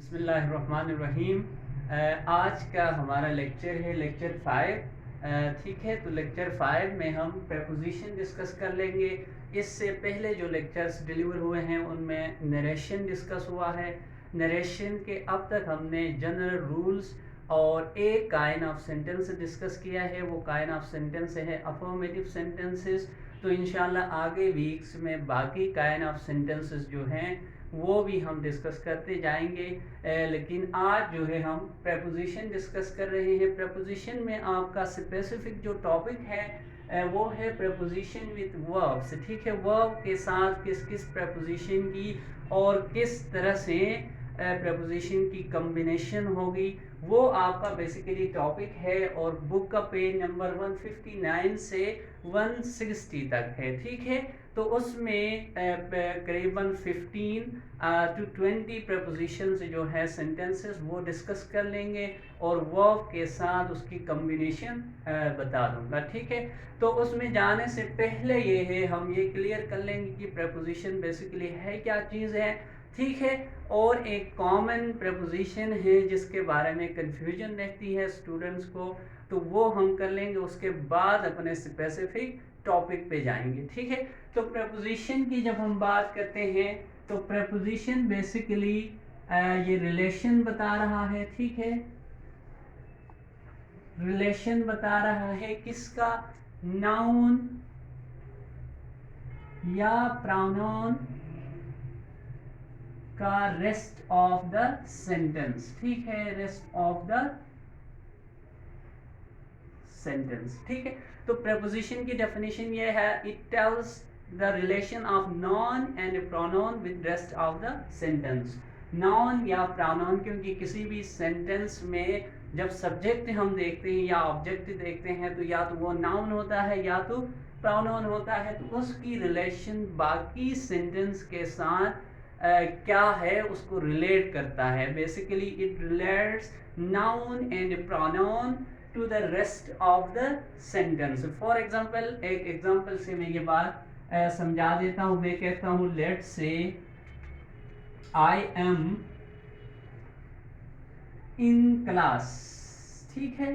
बिस्मिल्लाहिर्रहमानिर्रहीम। आज का हमारा लेक्चर है लेक्चर 5। ठीक है, तो लेक्चर 5 में हम प्रेपोजिशन डिस्कस कर लेंगे। इससे पहले जो लेक्चर्स डिलीवर हुए हैं उनमें नरेशन डिस्कस हुआ है। नरेशन के अब तक हमने जनरल रूल्स और एक काइंड ऑफ सेंटेंस डिस्कस किया है। वो काइंड ऑफ सेंटेंस है अफर्मेटिव सेंटेंसेस। तो इंशाल्लाह आगे वीक्स में बाकी काइंड ऑफ सेंटेंसेस जो हैं वो भी हम डिस्कस करते जाएंगे। लेकिन आज जो है हम प्रेपोजिशन डिस्कस कर रहे हैं। प्रेपोजिशन में आपका स्पेसिफिक जो टॉपिक है वो है प्रेपोजिशन विथ वर्ब्स। ठीक है, वर्ब के साथ किस किस प्रेपोजिशन की और किस तरह से प्रेपोजिशन की कम्बिनेशन होगी वो आपका बेसिकली टॉपिक है। और बुक का पेज नंबर 159 से 160 तक है। ठीक है, तो उसमें करीबन 15 to 20 प्रपोजिशंस जो है सेंटेंसेस वो डिस्कस कर लेंगे और वर्ब के साथ उसकी कम्बिनेशन बता दूंगा। ठीक है, तो उसमें जाने से पहले ये है हम ये क्लियर कर लेंगे कि प्रपोजिशन बेसिकली है क्या चीज़ है। ठीक है, और एक कॉमन प्रपोजिशन है जिसके बारे में कंफ्यूजन रहती है स्टूडेंट्स को, तो वो हम कर लेंगे। उसके बाद अपने स्पेसिफिक टॉपिक पे जाएंगे। ठीक है, तो प्रपोजिशन की जब हम बात करते हैं तो प्रपोजिशन बेसिकली ये रिलेशन बता रहा है। ठीक है, रिलेशन बता रहा है किसका, नाउन या प्रोनाउन का रेस्ट ऑफ द सेंटेंस। ठीक है, रेस्ट ऑफ द सेंटेंस। ठीक है, तो प्रपोजिशन की डेफिनेशन ये है, it tells the relation of non and pronoun with rest of the sentence. Non या प्रोनाउन, क्योंकि किसी भी सेंटेंस में जब सब्जेक्ट हम देखते हैं या ऑब्जेक्ट देखते हैं तो या तो वो नाउन होता है या तो प्रोनाउन होता है, तो उसकी रिलेशन बाकी सेंटेंस के साथ क्या है उसको रिलेट करता है। Basically it relates noun and pronoun to the rest of the sentence. For example, एक एग्जाम्पल से मैं ये बात समझा देता हूँ। मैं कहता हूँ let's say I am in class. ठीक है,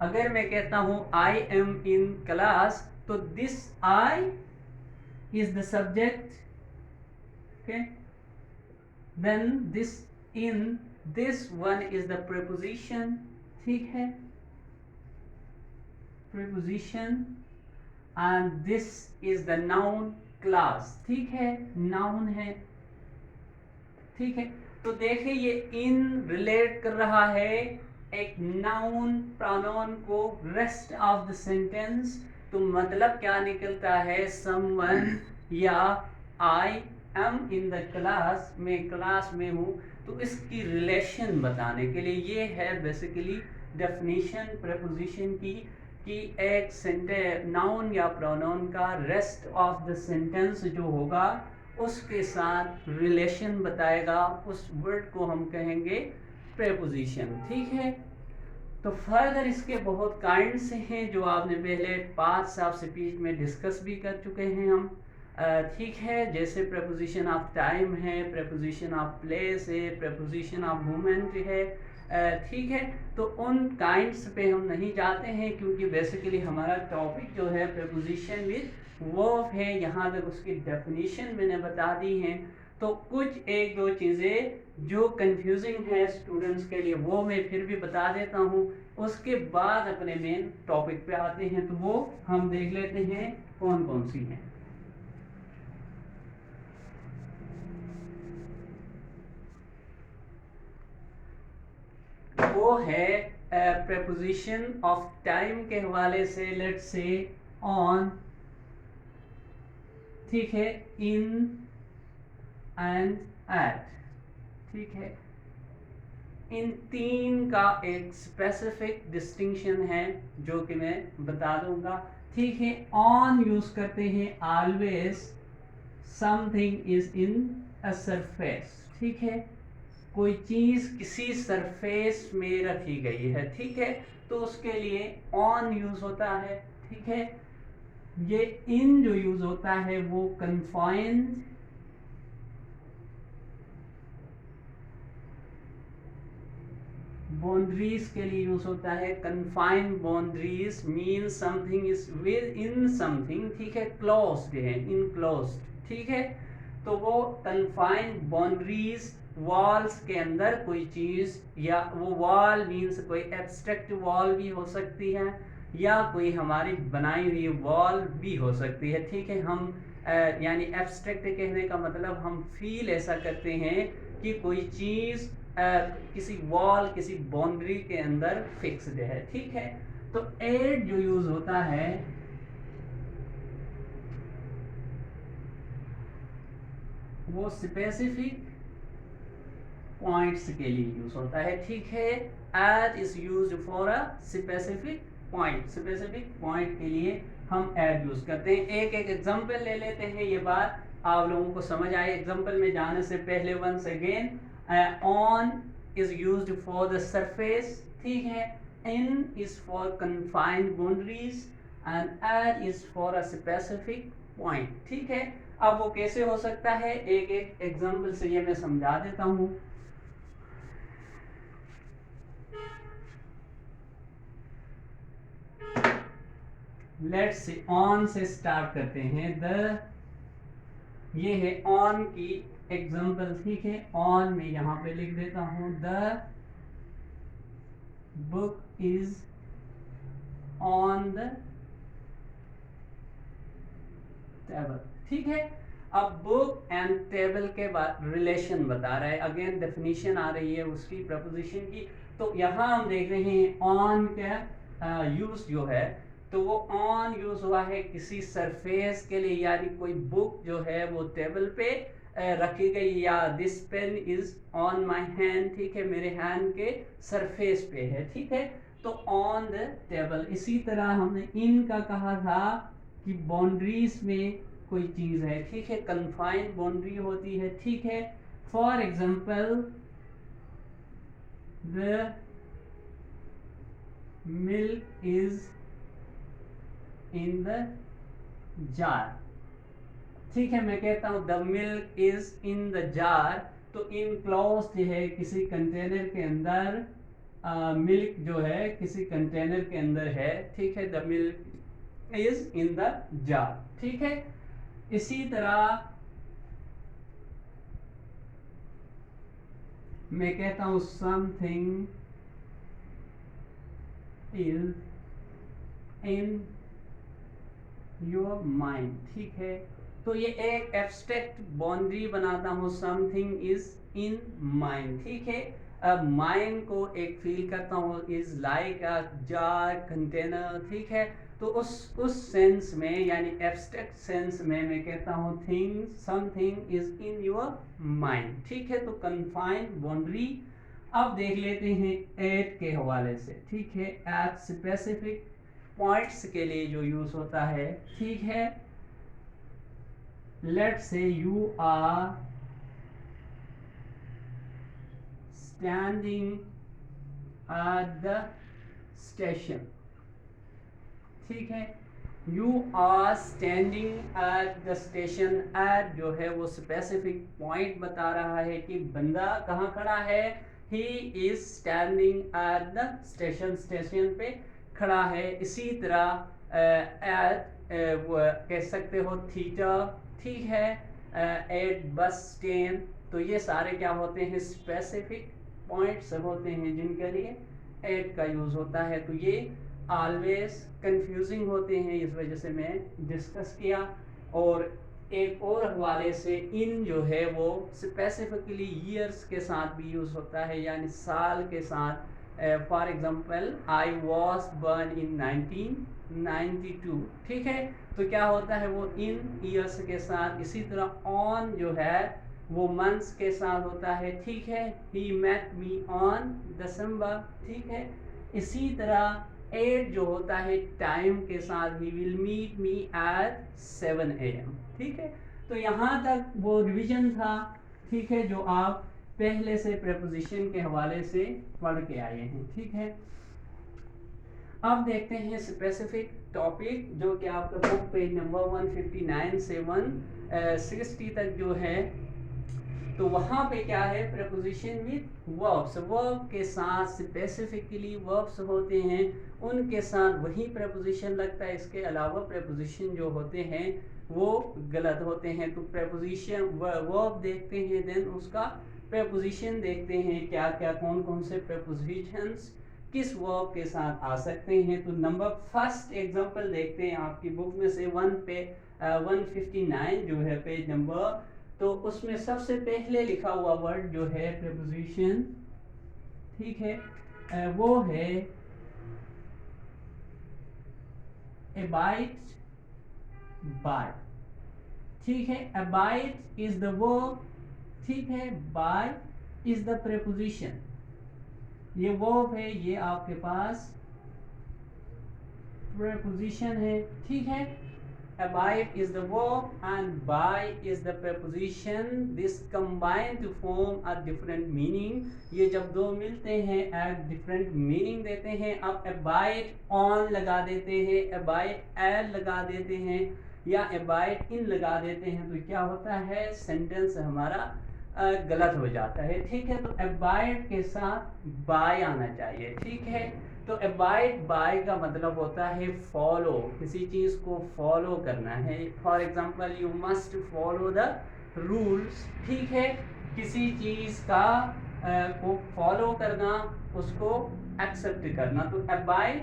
अगर मैं कहता हूँ आई एम इन क्लास तो this I is the subject. Okay, then this in this one is the preposition। ठीक है, preposition and this is the noun class। ठीक है, noun है। ठीक है, तो देखिए ये इन रिलेट कर रहा है एक नाउन प्रोनाउन को रेस्ट ऑफ द सेंटेंस। तो मतलब क्या निकलता है, समवन या I am in the class, मैं क्लास में हूँ, तो इसकी रिलेशन बताने के लिए ये है बेसिकली डेफिनेशन प्रेपोजिशन की, कि एक सेंटेंस नाउन या प्रोनाउन का रेस्ट ऑफ द सेंटेंस जो होगा उसके साथ रिलेशन बताएगा, उस वर्ड को हम कहेंगे प्रेपोजिशन। ठीक है, तो फर्दर इसके बहुत काइंड्स हैं जो आपने पहले 5 साल से पीछे में डिस्कस भी कर चुके हैं हम। ठीक है, जैसे प्रपोजिशन ऑफ टाइम है, प्रपोजिशन ऑफ प्लेस है, प्रपोजिशन ऑफ मोमेंट है। ठीक है, तो उन काइंड्स पे हम नहीं जाते हैं क्योंकि बेसिकली हमारा टॉपिक जो है प्रपोजिशन विद वर्ब है। यहाँ तक उसकी डेफिनेशन मैंने बता दी है। तो कुछ एक दो चीज़ें जो कंफ्यूजिंग है स्टूडेंट्स के लिए वो मैं फिर भी बता देता हूँ। उसके बाद अपने मेन टॉपिक पे आते हैं, तो वो हम देख लेते हैं कौन कौन सी हैं। वो है preposition ऑफ टाइम के हवाले से, लेट्स से ऑन। ठीक है, इन एंड एट। ठीक है, इन तीन का एक स्पेसिफिक डिस्टिंक्शन है जो कि मैं बता दूंगा। ठीक है, ऑन यूज करते हैं always something is in a surface. ठीक है, कोई चीज किसी सरफेस में रखी गई है। ठीक है, तो उसके लिए ऑन यूज होता है। ठीक है, ये इन जो यूज होता है वो कन्फाइंड बाउंड्रीज के लिए यूज होता है। Confine boundaries mean something is with in something, ठीक है, क्लोज्ड है, इनक्लोज्ड, ठीक है। तो वो कन्फाइन बाउंड्रीज वॉल्स के अंदर कोई चीज, या वो वॉल मीन्स कोई एब्स्ट्रैक्ट वॉल भी हो सकती है या कोई हमारी बनाई हुई वॉल भी हो सकती है, ठीक है। हम यानी एब्स्ट्रैक्ट कहने का मतलब हम फील ऐसा करते हैं कि कोई चीज किसी वॉल, किसी बाउंड्री के अंदर फिक्स्ड है, ठीक है। तो एट जो यूज होता है वो स्पेसिफिक पॉइंट्स के लिए यूज होता है, ठीक है। At is used for a specific point, specific point के लिए हम एट यूज करते हैं। एक एक एग्जांपल ले लेते हैं, ये बात आप लोगों को समझ आए। एग्जांपल में जाने से पहले once again, on is used for the surface, ठीक है। In is for confined boundaries and at is for a specific point, ठीक है। अब वो कैसे हो सकता है, एक एक एग्जांपल से ये मैं समझा देता हूं। लेट्स से ऑन से स्टार्ट करते हैं। ये है ऑन की एग्जांपल, ठीक है। ऑन में यहां पे लिख देता हूं the book is on the table, ठीक है। अब बुक एंड टेबल के बाद रिलेशन बता रहा है, अगेन डेफिनेशन आ रही है उसकी, प्रपोजिशन की। तो यहां हम देख रहे हैं ऑन का यूज जो है, तो वो ऑन यूज हुआ है किसी सरफेस के लिए, यानी कोई बुक जो है वो टेबल पे रखी गई, या this pen is on my hand, ठीक है, मेरे हैंड के सरफेस पे है, ठीक है। तो ऑन द टेबल। इसी तरह हमने इन का कहा था कि बाउंड्रीज में कोई चीज है, ठीक है, कन्फाइंड बाउंड्री होती है, ठीक है। For example the milk is in the jar, ठीक है। मैं कहता हूं the milk is in the jar, तो इनक्लोज्ड है किसी कंटेनर के अंदर, मिल्क जो है किसी कंटेनर के अंदर है, ठीक है। The milk is in the jar, ठीक है। इसी तरह मैं कहता हूं something is in your mind, ठीक है। तो ये एक एब्स्ट्रैक्ट बाउंड्री बनाता हूं, समथिंग इज इन माइंड, ठीक है। अब माइंड को एक फील करता हूँ, is like a jar container, ठीक है। तो उस सेंस में, यानी एब्स्ट्रैक्ट सेंस में मैं कहता हूँ thing, something is in your mind, ठीक है। तो कन्फाइंड बाउंड्री। अब देख लेते हैं एट के हवाले से, ठीक है। एट स्पेसिफिक पॉइंट्स के लिए जो यूज होता है, ठीक है। Let's say you are standing at the station, ठीक है। You are standing at the station. At जो है वो स्पेसिफिक पॉइंट बता रहा है कि बंदा कहाँ खड़ा है, he is standing at the station, station पे खड़ा है। इसी तरह एट कह सकते हो थिएटर, ठीक है। एट बस स्टैंड, तो ये सारे क्या होते हैं, स्पेसिफिक पॉइंट्स होते हैं जिनके लिए एट का यूज होता है। तो ये ऑलवेज कंफ्यूजिंग होते हैं, इस वजह से मैं डिस्कस किया। और एक और हवाले से इन जो है वो स्पेसिफिकली ईयर्स के साथ भी यूज होता है, यानी साल के साथ। For example I was born in 1992, ठीक है। तो क्या होता है वो इन ईयर्स के साथ। इसी तरह ऑन जो है वो मंथ्स के साथ होता है, ठीक है। ही मेट मी ऑन दिसंबर, ठीक है। इसी तरह एट जो होता है टाइम के साथ, he will meet me at 7 AM, ठीक है। तो यहाँ तक वो रिवीजन था, ठीक है, जो आप पहले से प्रेपोजिशन के हवाले से पढ़ के आए हैं, ठीक है। अब देखते हैं स्पेसिफिक टॉपिक, जो कि आपका बुक पेज नंबर 159 से 160 तक जो है तो वहाँ पे क्या है, preposition with verbs, verb के साथ स्पेसिफिकली verbs होते हैं, उनके साथ वही preposition लगता है, इसके अलावा preposition जो होते हैं वो गलत होते हैं। तो preposition verb देखते हैं, देन उसका preposition देखते हैं, क्या क्या कौन कौन से prepositions किस वर्ब के साथ आ सकते हैं। तो नंबर फर्स्ट एग्जांपल देखते हैं आपकी बुक में से 159 जो है पेज नंबर, तो उसमें सबसे पहले लिखा हुआ वर्ड जो है प्रीपोजिशन, ठीक है, वो है अबाइड बाय, ठीक है, अबाइड इज द वर्ब, ठीक है, बाय इज द प्रीपोजिशन, ये वर्ब है, ये आपके पास preposition है, ठीक है। Abide is the verb and by is the preposition. This combine to form a different meaning. ये जब दो मिलते हैं एक different meaning देते हैं। अब abide on लगा देते हैं, abide at लगा देते हैं, या abide in लगा देते हैं, तो क्या होता है, सेंटेंस हमारा गलत हो जाता है, ठीक है। तो abide के साथ by आना चाहिए, ठीक है। तो abide by का मतलब होता है फॉलो, किसी चीज़ को फॉलो करना है। For example you must follow the rules, ठीक है, किसी चीज़ का को फॉलो करना, उसको एक्सेप्ट करना, तो abide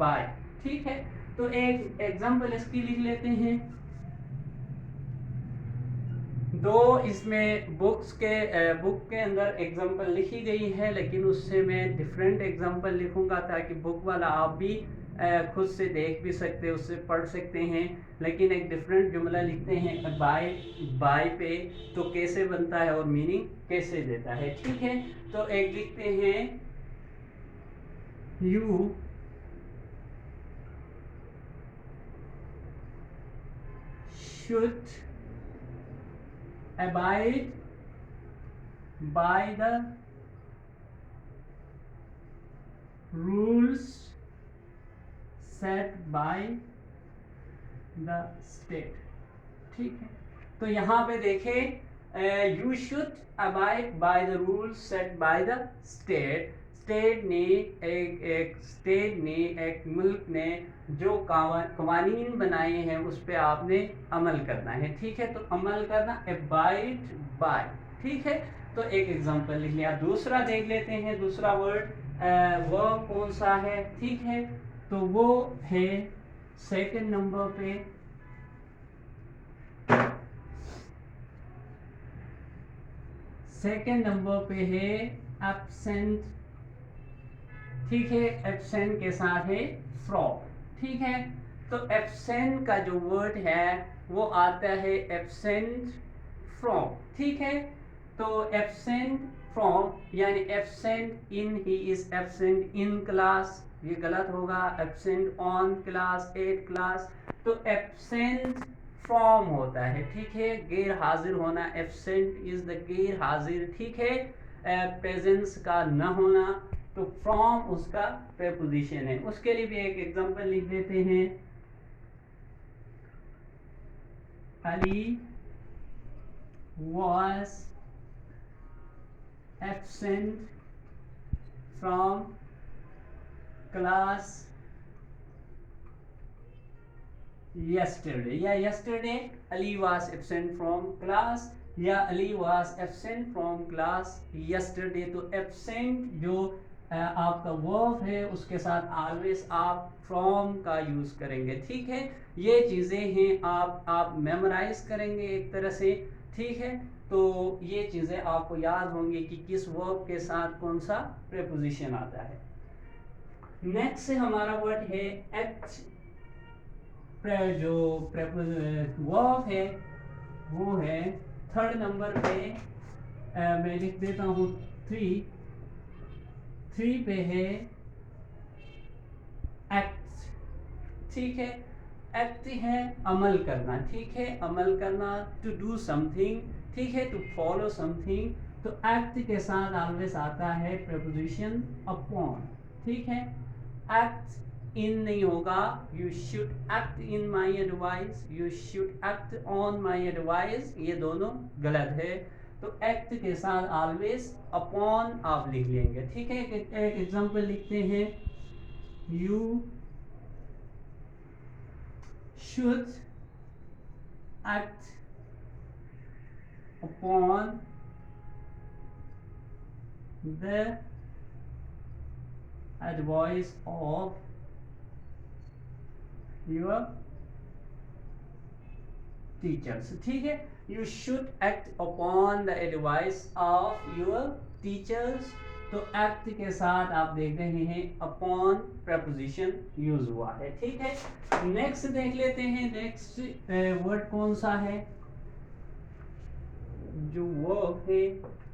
by, ठीक है। तो एक एग्जाम्पल इसकी लिख लेते हैं। दो इसमें बुक के अंदर एग्जांपल लिखी गई है, लेकिन उससे मैं डिफरेंट एग्जांपल लिखूंगा ताकि बुक वाला आप भी खुद से देख भी सकते, उससे पढ़ सकते हैं। लेकिन एक डिफरेंट जुमला लिखते हैं बाय पे, तो कैसे बनता है और मीनिंग कैसे देता है, ठीक है। तो एक लिखते हैं, you should abide by the rules set by the state, ठीक है। तो यहाँ पे देखें, you should abide by the rules set by the state, state ने एक मुल्क ने जो कवानीन बनाए हैं उस पर आपने अमल करना है, ठीक है। तो अमल करना अबाइड बाय, ठीक है। तो एक एग्जांपल लिख लिया। दूसरा देख लेते हैं, दूसरा वर्ड वो कौन सा है, ठीक है। तो वो है सेकंड नंबर पे, सेकंड नंबर पे है एब्सेंट, ठीक है। एब्सेंट के साथ है फ्रॉम, ठीक है। तो एब्सेंट का जो वर्ड है वो आता है एब्सेंट फ्रॉम, ठीक है। तो एब्सेंट फ्रॉम यानी absent in, he is absent in class, ये गलत होगा। Absent on class, at class, तो एब्सेंट फ्रॉम होता है, ठीक है, गैर हाजिर होना। एब्सेंट इज द गैर हाजिर, ठीक है। प्रेजेंस का न होना, तो फ्रॉम उसका प्रीपोजिशन है। उसके लिए भी एक एग्जांपल लिख देते हैं, Ali was absent from class yesterday, या yesterday Ali was absent from class, या Ali was absent from class yesterday। तो absent जो आपका वर्ब है उसके साथ ऑलवेज आप फ्रॉम का यूज करेंगे, ठीक है। ये चीज़ें हैं, आप मेमोराइज करेंगे एक तरह से, ठीक है। तो ये चीज़ें आपको याद होंगी कि किस वर्ब के साथ कौन सा प्रीपोजिशन आता है। नेक्स्ट हमारा वर्ड है एक्ट, जो वर्ब है वो है थर्ड नंबर पे, मैं लिख देता हूँ 3 पे है एक्ट, ठीक है। एक्ट है अमल करना, ठीक है, अमल करना, टू डू समथिंग, ठीक है, टू फॉलो समथिंग। तो एक्ट के साथ ऑलवेज आता है प्रीपोजिशन अपॉन, ठीक है। एक्ट इन नहीं होगा, you should act in my advice, you should act on my advice, ये दोनों गलत है। तो एक्ट के साथ ऑलवेज अपॉन आप लिख लेंगे, ठीक है। एक एग्जांपल लिखते हैं, you should act upon the advice of your teachers, ठीक है। You should act upon the advice of your teachers। तो act के साथ आप देख रहे हैं upon preposition यूज हुआ है, ठीक है। नेक्स्ट देख लेते हैं, नेक्स्ट वर्ड कौन सा है, जो वर्ब है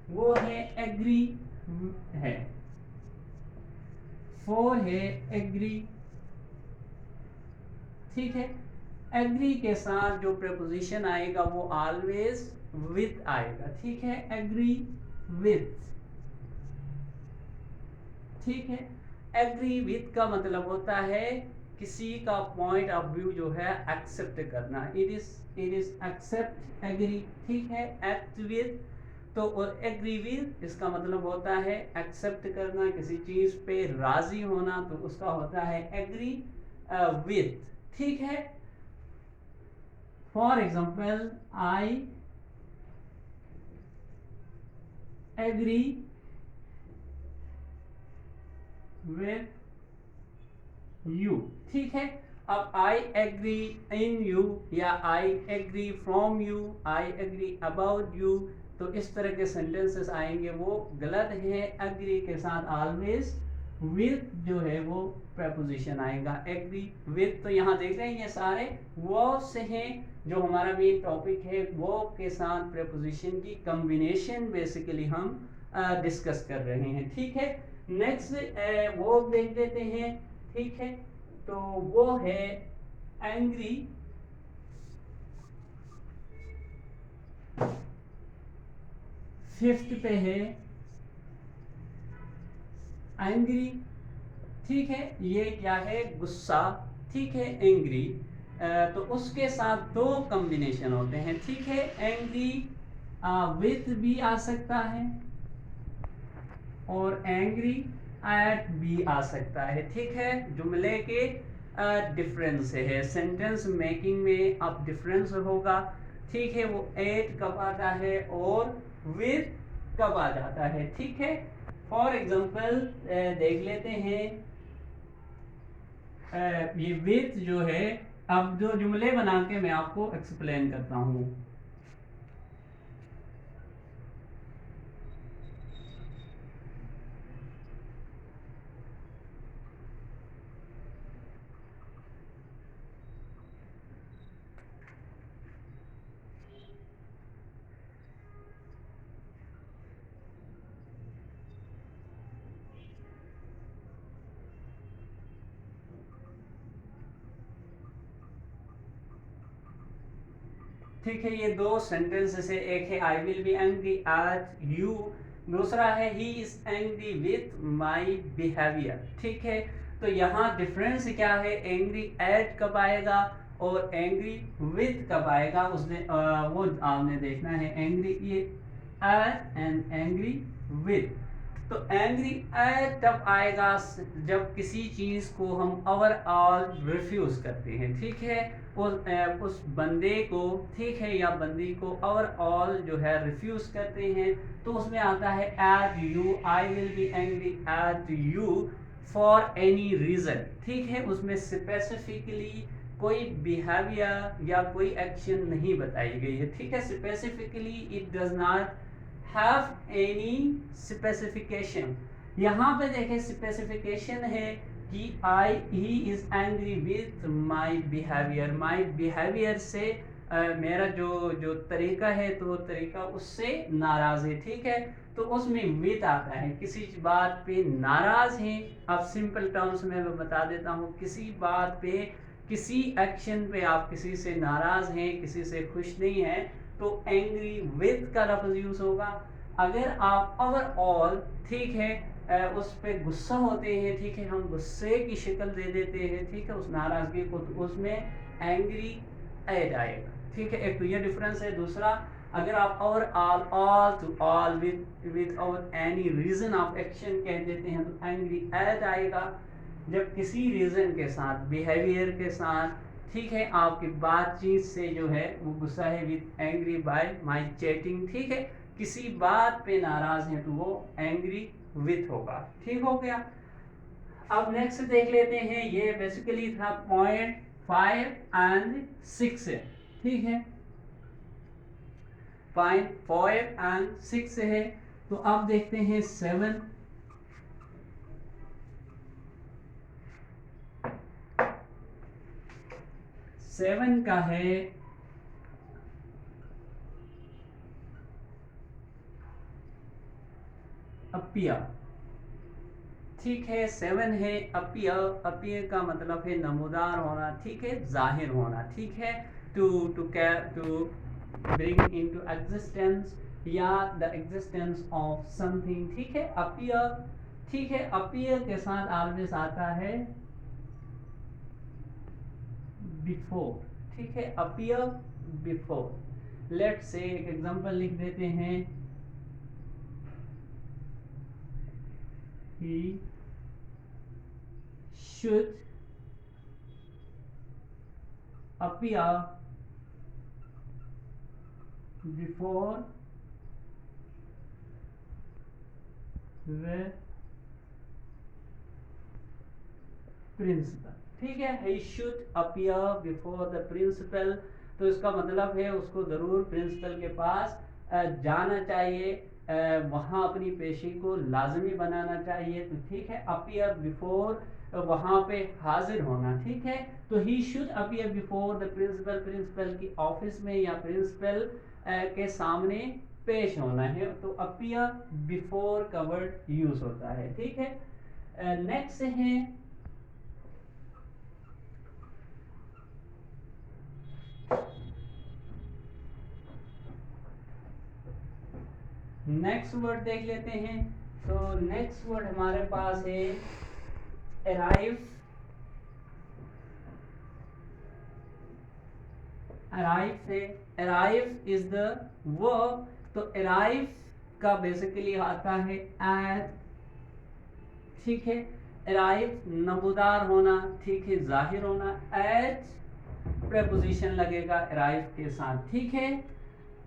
वो है एग्री है, फोर है एग्री, ठीक है। एग्री के साथ जो प्रपोजिशन आएगा वो ऑलवेज विथ आएगा, ठीक है। एग्री विथ, ठीक है। एग्री विथ का मतलब होता है किसी का पॉइंट ऑफ व्यू जो है एक्सेप्ट करना, इट इज एक्सेप्ट एग्री, ठीक है। एक्ट विथ तो और एग्री विथ इसका मतलब होता है एक्सेप्ट करना, किसी चीज पे राजी होना, तो उसका होता है एग्री विथ, ठीक है। For example, I agree with you, ठीक है। अब आई एग्री इन यू या I agree from you, I agree about you, तो इस तरह के सेंटेंसेस आएंगे वो गलत है। एग्री के साथ ऑलवेज विथ जो है वो प्रपोजिशन आएगा, एग्री विथ। तो यहाँ देख रहे हैं ये सारे वर्ब्स हैं, जो हमारा मेन टॉपिक है वर्ब के साथ प्रपोजिशन की कॉम्बिनेशन बेसिकली हम डिस्कस कर रहे हैं, ठीक है। नेक्स्ट वर्ब देख लेते हैं, ठीक है। तो वो है एंग्री, फिफ्थ पे है एंग्री, ठीक है। ये क्या है, गुस्सा, ठीक है, एंग्री। तो उसके साथ दो कॉम्बिनेशन होते हैं, ठीक है। एंग्री विथ भी आ सकता है और एंग्री एट भी आ सकता है, ठीक है। जुमले के डिफरेंस है, सेंटेंस मेकिंग में अब डिफरेंस होगा, ठीक है। वो एट कब आता है और विथ कब आ जाता है, ठीक है। फॉर एग्जांपल देख लेते हैं, ये विथ जो है, अब जो जुमले बना के मैं आपको एक्सप्लेन करता हूँ। ठीक है, ये दो सेंटेंसेस है, एक है आई will be angry at you, दूसरा है he is angry with my behaviour, ठीक है। तो यहाँ डिफरेंस क्या है, एंग्री एट कब आएगा और एंग्री विथ कब आएगा, उसने वो आपने देखना है। Angry at and angry with. तो एंग्री एट तब आएगा जब किसी चीज को हम ओवरऑल रिफ्यूज करते हैं, ठीक है। उस बंदे को, ठीक है, या बंदी को ओवरऑल जो है रिफ्यूज करते हैं, तो उसमें आता है at you, I will be angry at you for any reason, ठीक है। उसमें स्पेसिफिकली कोई बिहेवियर या कोई एक्शन नहीं बताई गई है, ठीक है। Specifically it does not have any specification. यहाँ पे देखें स्पेसिफिकेशन है कि he is angry with my behaviour, my behaviour से मेरा जो जो तरीका है, तो वो तरीका उससे नाराज है, ठीक है। तो उसमें विथ आता है, किसी बात पे नाराज हैं। अब सिंपल टर्म्स में मैं बता देता हूँ, किसी बात पे, किसी एक्शन पे आप किसी से नाराज हैं, किसी से खुश नहीं है, तो एंग्री विथ का लफ्ज यूज होगा। अगर आप ओवरऑल, ठीक है, उस पे गुस्सा होते हैं, ठीक है, हम गुस्से की शक्ल दे देते हैं, ठीक है, उस नाराजगी को, तो उसमें एंग्री एट आएगा, ठीक है। एक तो ये डिफरेंस है। दूसरा, अगर आप और all to all without any reason of action कह देते हैं तो angry at आएगा। जब किसी रीज़न के साथ, बिहेवियर के साथ, ठीक है, आपकी बातचीत से जो है वो गुस्सा है, with angry bye my chatting, ठीक है, किसी बात पे नाराज है तो वो एंग्री विथ होगा। ठीक हो गया। अब नेक्स्ट देख लेते हैं, ये बेसिकली था पॉइंट 5 एंड 6 है, ठीक है, पॉइंट 5 एंड 6 है। तो अब देखते हैं 7। सेवन का है अपियर, ठीक है, 7 है अपियर। अपियर का मतलब है नमूदार होना, ठीक है, जाहिर होना, ठीक है, टू ब्रिंग इनटू एग्जिस्टेंस या द एग्जिस्टेंस ऑफ समथिंग, ठीक है, अपियर, ठीक है। अपियर के साथ ऑलवेज आता है बिफोर, ठीक है, अपियर बिफोर। लेट्स से एक एग्जांपल लिख देते हैं, he should appear before the principal, ठीक है, he should appear before the principal। तो इसका मतलब है उसको जरूर प्रिंसिपल के पास जाना चाहिए, वहाँ अपनी पेशी को लाजमी बनाना चाहिए। तो ठीक है, अपीयर बिफोर, वहाँ पे हाजिर होना, ठीक है। तो he should appear before the principal, principal की ऑफिस में या प्रिंसिपल के सामने पेश होना है, तो अपीयर बिफोर का वर्ड यूज होता है, ठीक है। नेक्स्ट है नेक्स्ट वर्ड देख लेते हैं। तो नेक्स्ट वर्ड हमारे पास है अराइव। अराइव से, अराइव इज द वर्ब। तो अराइव का बेसिकली आता है एट, ठीक है, अराइव नमूदार होना, ठीक है, जाहिर होना, एट प्रेपोजिशन लगेगा अराइव के साथ, ठीक है।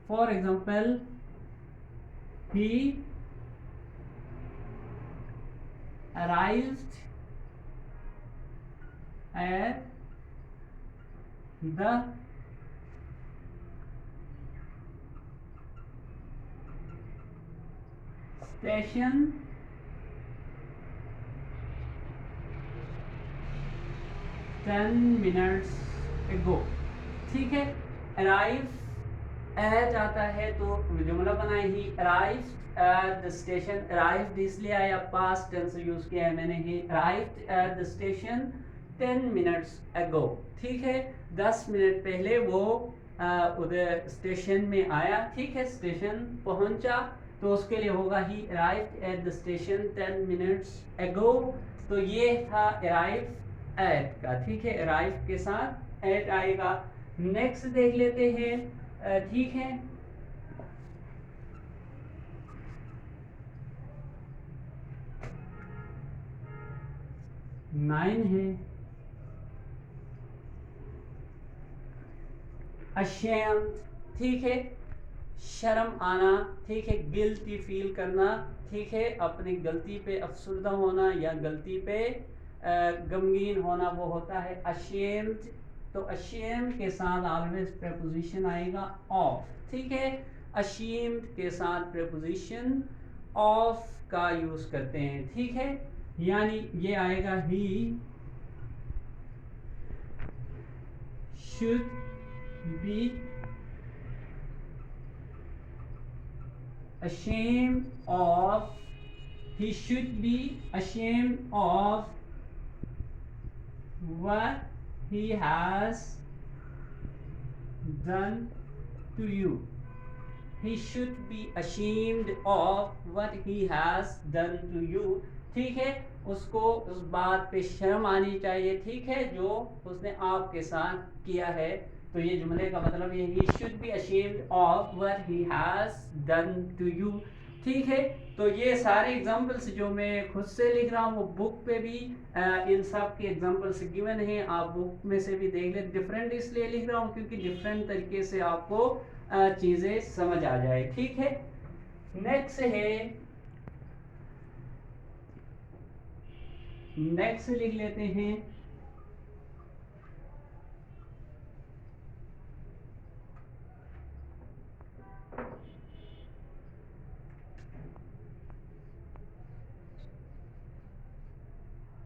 For example, he arrived at the station 10 minutes ago, ठीक है। arrive एट आता है तो जुमला बनाए, ही arrived at the station. Arrived इसलिए आया, पास्ट टेंस यूज किया है मैंने, ही arrived at the station 10 minutes ago, ठीक है, 10 मिनट पहले वो उधर स्टेशन में आया, ठीक है, स्टेशन पहुंचा, तो उसके लिए होगा ही arrived at the station 10 minutes ago. तो ये था अराइव एट का, ठीक है, अराइव के साथ एट आएगा। नेक्स्ट देख लेते हैं, ठीक है, नाइन है ashamed, ठीक है, शर्म आना, ठीक है, गिल्टी फील करना, ठीक है, अपनी गलती पे अफसुर्दा होना या गलती पे गमगीन होना, वो होता है ashamed। तो ashamed के साथ ऑलवेज प्रेपोजिशन आएगा ऑफ, ठीक है, ashamed के साथ प्रेपोजिशन ऑफ का यूज करते हैं, ठीक है, यानी ये आएगा ही should B ashamed of, he should be ashamed of what he has done to you। He should be ashamed of what he has done to you, ठीक है, उसको उस बात पे शर्म आनी चाहिए, ठीक है, जो उसने आपके साथ किया है। तो ये जुमले का मतलब ये he should be ashamed of what he has done to you. ठीक है, तो ये सारे एग्जांपल्स जो मैं खुद से लिख रहा हूँ वो बुक पे भी इन सब के एग्जांपल्स गिवन हैं, आप बुक में से भी देख लें। डिफरेंट इसलिए लिख रहा हूँ क्योंकि डिफरेंट तरीके से आपको चीज़ें समझ आ जाए। ठीक है, नेक्स्ट लिख लेते हैं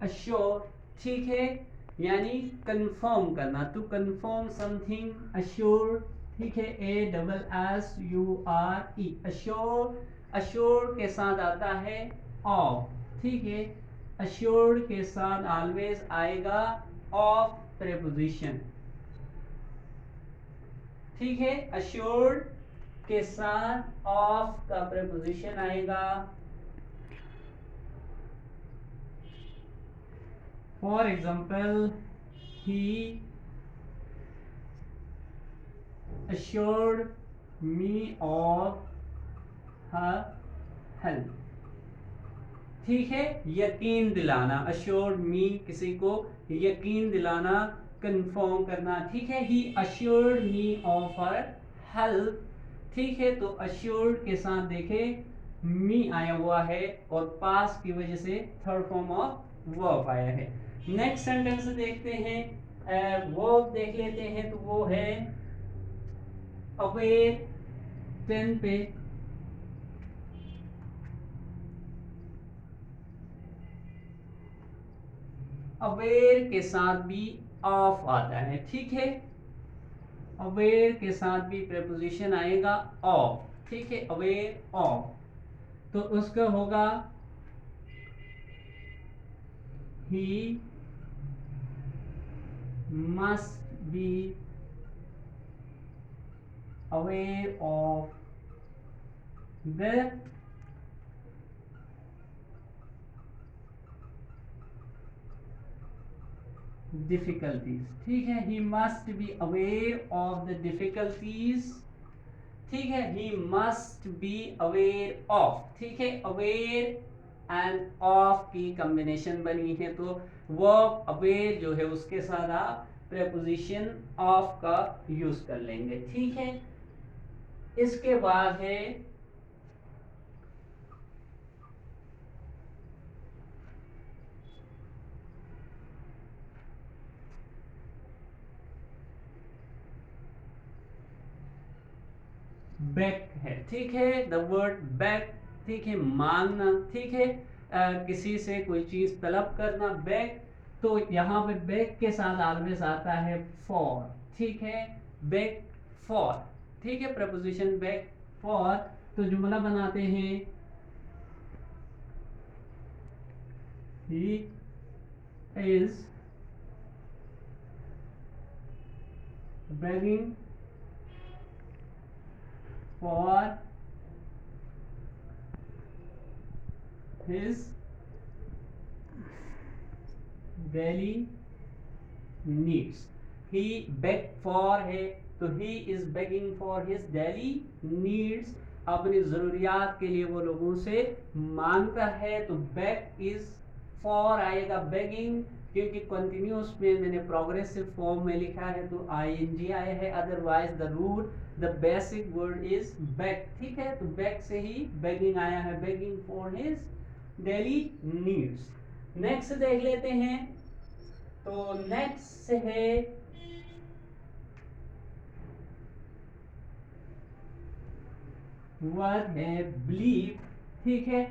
अश्योर। ठीक है, यानी कंफर्म करना, टू कंफर्म समथिंग, अश्योर। ठीक है, ASSURE, अश्योर। अश्योर के साथ आता है ऑफ। ठीक है, अश्योर्ड के साथ ऑलवेज आएगा ऑफ प्रेपोजिशन। ठीक है, अश्योर्ड के साथ ऑफ का प्रेपोजिशन आएगा। For example, he assured me of her help। ठीक है, यकीन दिलाना, assured me किसी को यकीन दिलाना, कंफर्म करना। ठीक है, he assured me of her help। ठीक है, तो assured के साथ देखें me आया हुआ है और पास की वजह से थर्ड फॉर्म ऑफ वर्ब आया है। नेक्स्ट सेंटेंस देखते हैं, वर्ब देख लेते हैं, तो वो है अवेयर। 10 पे अवेयर के साथ भी ऑफ आता है। ठीक है, अवेयर के साथ भी प्रेपोजिशन आएगा ऑफ। ठीक है, अवेयर ऑफ, तो उसका होगा he must be aware of the difficulties. ठीक है, he must be aware of the difficulties. ठीक है, he must be aware of. ठीक है, अवेयर एंड ऑफ की कॉम्बिनेशन बनी है, तो वर्ब अवेयर जो है उसके साथ आप प्रेपोजिशन ऑफ का यूज कर लेंगे। ठीक है, इसके बाद है बैक है। ठीक है, द वर्ड बैक। ठीक है, मांगना। ठीक है, किसी से कोई चीज तलब करना, बैक। तो यहाँ पे बैक के साथ ऑलवेज आता है फॉर। ठीक है, बैक फॉर। ठीक है, प्रपोजिशन बैक फॉर। तो जुमला बनाते हैं, he is begging for his daily needs। he beg for है, तो he is begging for his daily needs, अपनी जरूरियात के लिए वो लोगों से मांगता है। तो beg is for आएगा begging, क्योंकि कंटिन्यूस में मैंने प्रोग्रेसिव फॉर्म में लिखा है तो ing आया है, otherwise the root the basic word is beg। ठीक है, तो beg से ही begging आया है, begging for his daily needs। Next देख लेते हैं, तो नेक्स्ट है वर्ड है बिलीव। ठीक है,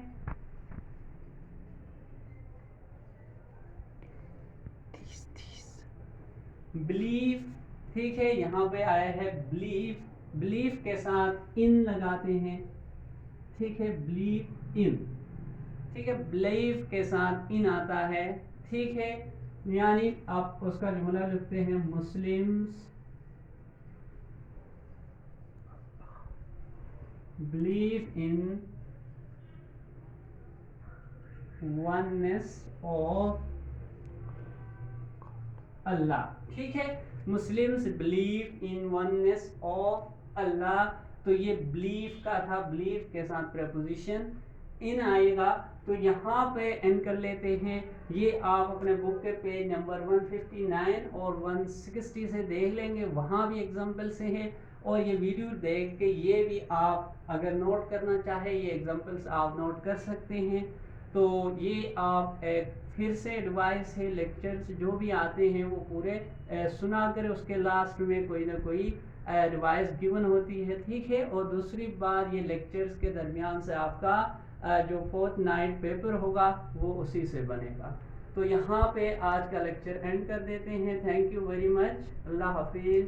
बिलीव। ठीक है, यहाँ पे आया है बिलीव। बिलीव के साथ इन लगाते हैं। ठीक है, बिलीव इन। ठीक है, बिलीव के साथ इन आता है। ठीक है, यानी आप उसका जुमला लिखते हैं, Muslims believe in oneness of Allah, ठीक है। Muslims believe in oneness of Allah, तो ये बिलीव का था, बिलीव के साथ प्रपोजिशन इन आएगा। तो यहाँ पे एंड कर लेते हैं। ये आप अपने बुक के पेज नंबर 159 और 160 से देख लेंगे, वहाँ भी एग्जाम्पल से है। और ये वीडियो देख के ये भी आप अगर नोट करना चाहे, ये एग्जाम्पल्स आप नोट कर सकते हैं। तो ये आप एक फिर से एडवाइस है, लेक्चर्स जो भी आते हैं वो पूरे सुना कर उसके लास्ट में कोई ना कोई एडवाइस गिवन होती है, ठीक है। और दूसरी बात, ये लेक्चर्स के दरमियान से आपका जो फोर्थ नाइट पेपर होगा वो उसी से बनेगा। तो यहाँ पे आज का लेक्चर एंड कर देते हैं। Thank you very much. अल्लाह हाफिज़।